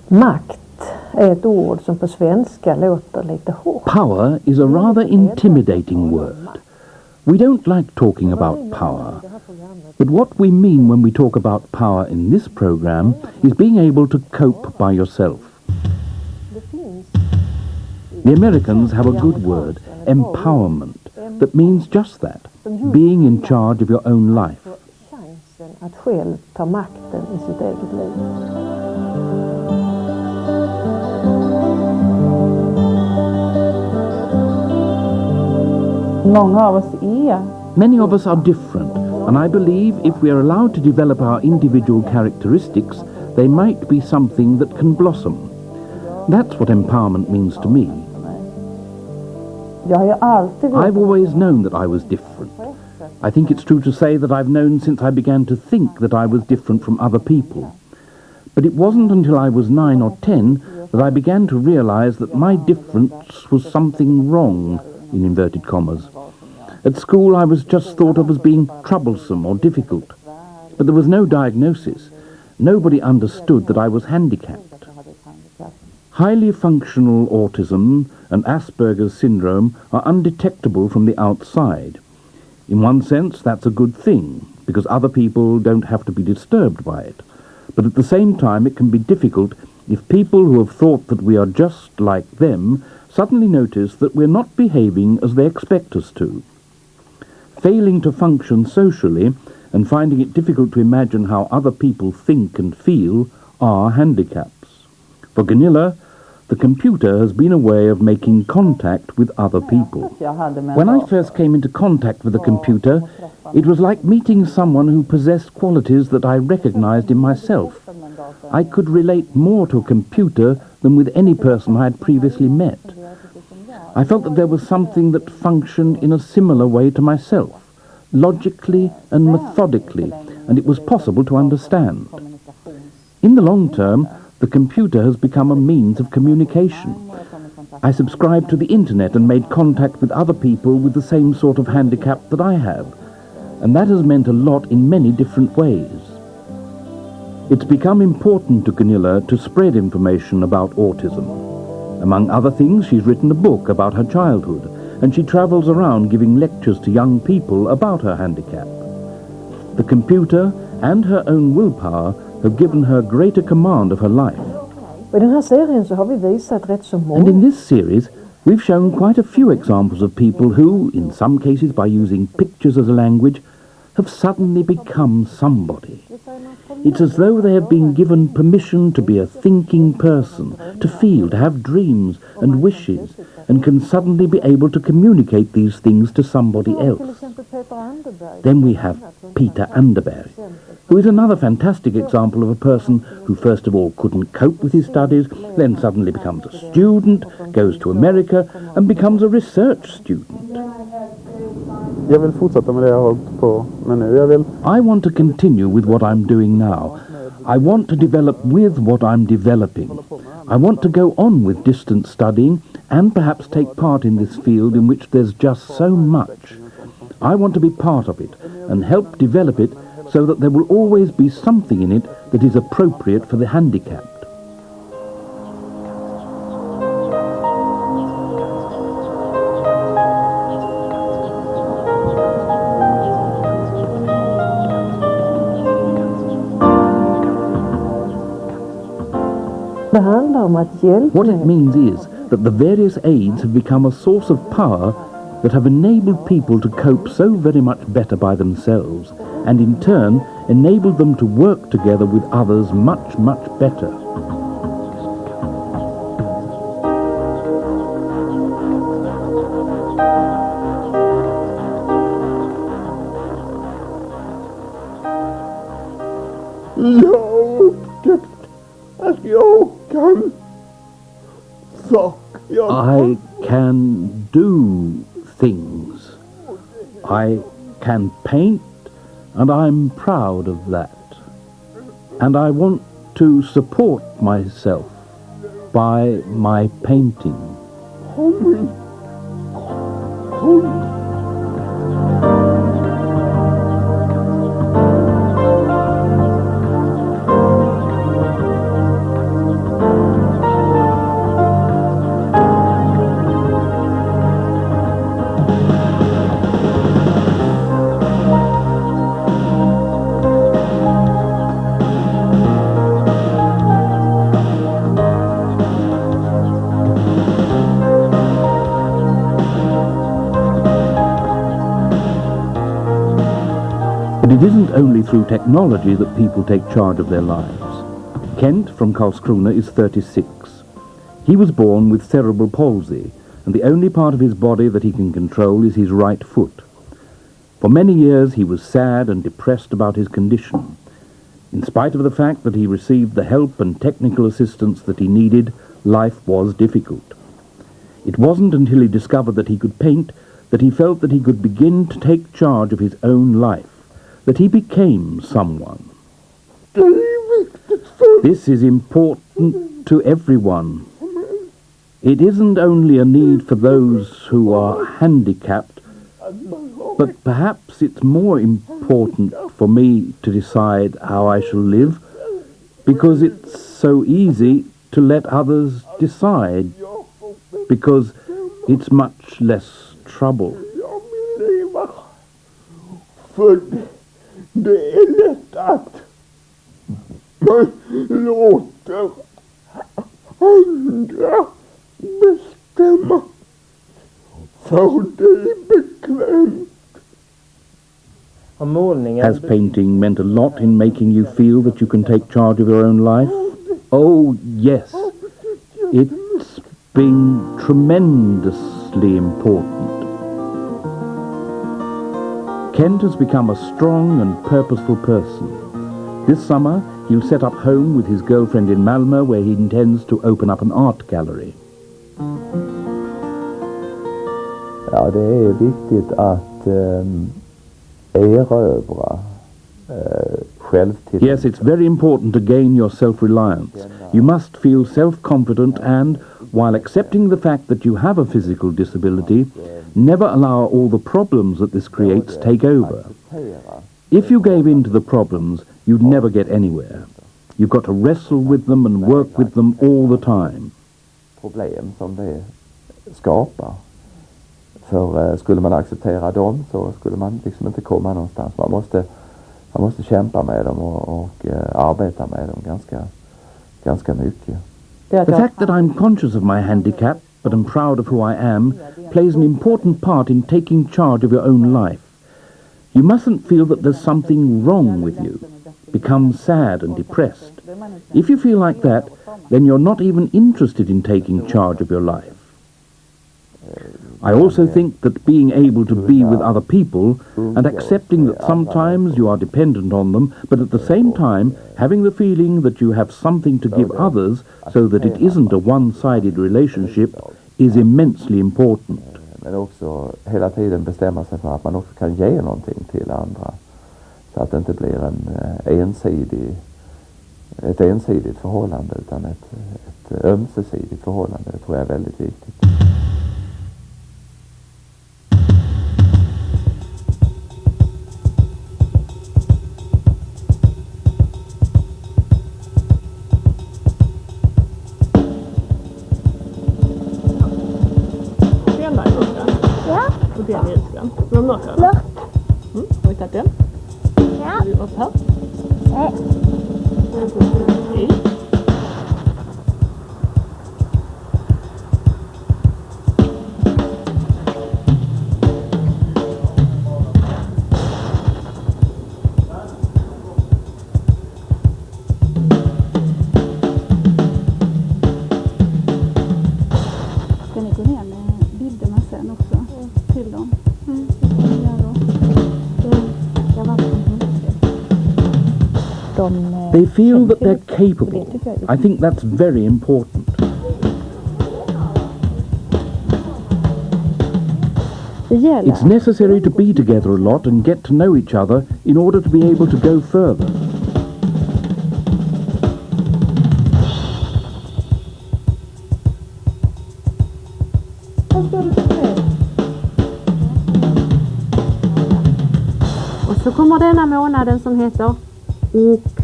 Makt är ett ord som på svenska låter lite hårt. Power is a rather intimidating word. We don't like talking about power. But what we mean when we talk about power in this program is being able to cope by yourself. The Americans have a good word, empowerment, that means just that, being in charge of your own life. Chansen att själv ta makten i sitt eget liv. Many of us are different, and I believe if we are allowed to develop our individual characteristics, they might be something that can blossom. That's what empowerment means to me. I've always known that I was different. I think it's true to say that I've known since I began to think that I was different from other people. But it wasn't until I was 9 or 10 that I began to realize that my difference was something wrong, in inverted commas. At school I was just thought of as being troublesome or difficult. But there was no diagnosis. Nobody understood that I was handicapped. Highly functional autism and Asperger's syndrome are undetectable from the outside. In one sense, that's a good thing, because other people don't have to be disturbed by it. But at the same time, it can be difficult if people who have thought that we are just like them suddenly notice that we're not behaving as they expect us to. Failing to function socially and finding it difficult to imagine how other people think and feel are handicaps. For Gunilla, the computer has been a way of making contact with other people. When I first came into contact with the computer, it was like meeting someone who possessed qualities that I recognized in myself. I could relate more to a computer than with any person I had previously met. I felt that there was something that functioned in a similar way to myself, logically and methodically, and it was possible to understand. In the long term, the computer has become a means of communication. I subscribed to the internet and made contact with other people with the same sort of handicap that I have, and that has meant a lot in many different ways. It's become important to Gunilla to spread information about autism. Among other things, she's written a book about her childhood, and she travels around giving lectures to young people about her handicap. The computer and her own willpower have given her greater command of her life. I den här serien så har vi visat rätt så många. And in this series, we've shown quite a few examples of people who, in some cases by using pictures as a language, have suddenly become somebody. It's as though they have been given permission to be a thinking person, to feel, to have dreams and wishes, and can suddenly be able to communicate these things to somebody else. Then we have Peter Anderberg, who is another fantastic example of a person who first of all couldn't cope with his studies, then suddenly becomes a student, goes to America and becomes a research student. Jag vill fortsätta med det jag har hållit på med nu. I want to continue with what I'm doing now. I want to develop with what I'm developing. I want to go on with distance studying and perhaps take part in this field in which there's just so much. I want to be part of it and help develop it so that there will always be something in it that is appropriate for the handicapped. What it means is that the various aids have become a source of power that have enabled people to cope so very much better by themselves, and in turn enabled them to work together with others much, much better. I can do things. I can paint, and I'm proud of that. And I want to support myself by my painting. It isn't only through technology that people take charge of their lives. Kent from Karlskrona is 36. He was born with cerebral palsy, and the only part of his body that he can control is his right foot. For many years he was sad and depressed about his condition. In spite of the fact that he received the help and technical assistance that he needed, life was difficult. It wasn't until he discovered that he could paint that he felt that he could begin to take charge of his own life, that he became someone. This is important to everyone. It isn't only a need for those who are handicapped, but perhaps it's more important for me to decide how I shall live, because it's so easy to let others decide, because it's much less trouble. Det är lätt att man låter andra bestämma, för det är bekvämt. Has painting meant a lot in making you feel that you can take charge of your own life? Oh, yes. It's been tremendously important. Kent has become a strong and purposeful person. This summer, he'll set up home with his girlfriend in Malmö, where he intends to open up an art gallery. Ja, det är viktigt att erövra självtillit. Yes, it's very important to gain your self-reliance. You must feel self-confident and, while accepting the fact that you have a physical disability, never allow all the problems that this creates take over. If you gave in to the problems, you'd never get anywhere. You've got to wrestle with them and work with them all the time. Problem som det skapar. För skulle man acceptera dem så skulle man liksom inte komma någonstans. Man måste kämpa med dem och arbeta med dem ganska mycket. The fact that I'm conscious of my handicap, but am proud of who I am, plays an important part in taking charge of your own life. You mustn't feel that there's something wrong with you, become sad and depressed. If you feel like that, then you're not even interested in taking charge of your life. I also think that being able to be with other people and accepting that sometimes you are dependent on them, but at the same time having the feeling that you have something to give others so that it isn't a one-sided relationship is immensely important. Men också hela tiden bestämma sig för att man också kan ge någonting till andra. Så att det inte blir ett ensidigt förhållande utan ett ömsesidigt förhållande. Det tror jag är väldigt viktigt. Vill du ha mörkare? Har vi tagit den? Ja. Vill du upp här? Nej. Ska ni gå ner med bilderna sen också till dem? They feel that they're capable. I think that's very important. It's necessary to be together a lot and get to know each other in order to be able to go further. Och så kommer denna månaden som heter oktober.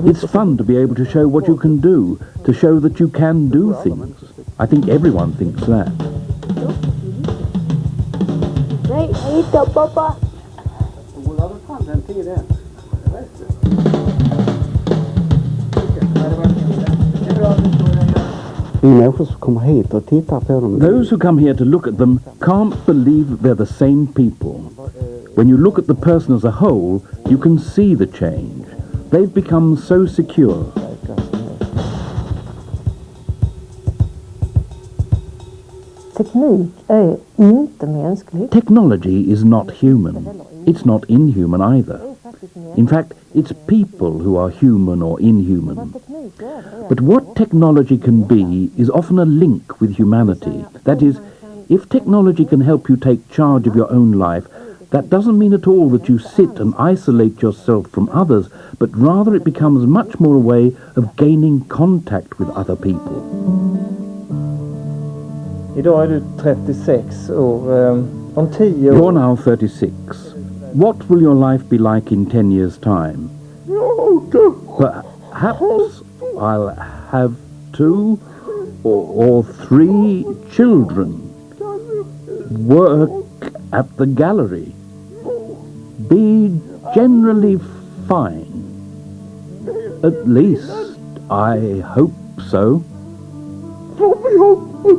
It's fun to be able to show what you can do, to show that you can do things. I think everyone thinks that. Nej, hitta pappa. Vi människor som kommer hit och tittar på dem. Those who come here to look at them can't believe they're the same people. When you look at the person as a whole, you can see the change. They've become so secure. Teknik är inte mänsklig. Technology is not human. It's not inhuman either. In fact, it's people who are human or inhuman. But what technology can be is often a link with humanity. That is, if technology can help you take charge of your own life, that doesn't mean at all that you sit and isolate yourself from others, but rather it becomes much more a way of gaining contact with other people. Idag är du 36 år. Om 10 år... You're now 36. What will your life be like in 10 years' time? Perhaps I'll have 2 or 3 children. Work at the gallery. Be generally fine. At least, I hope so. Får vi hoppas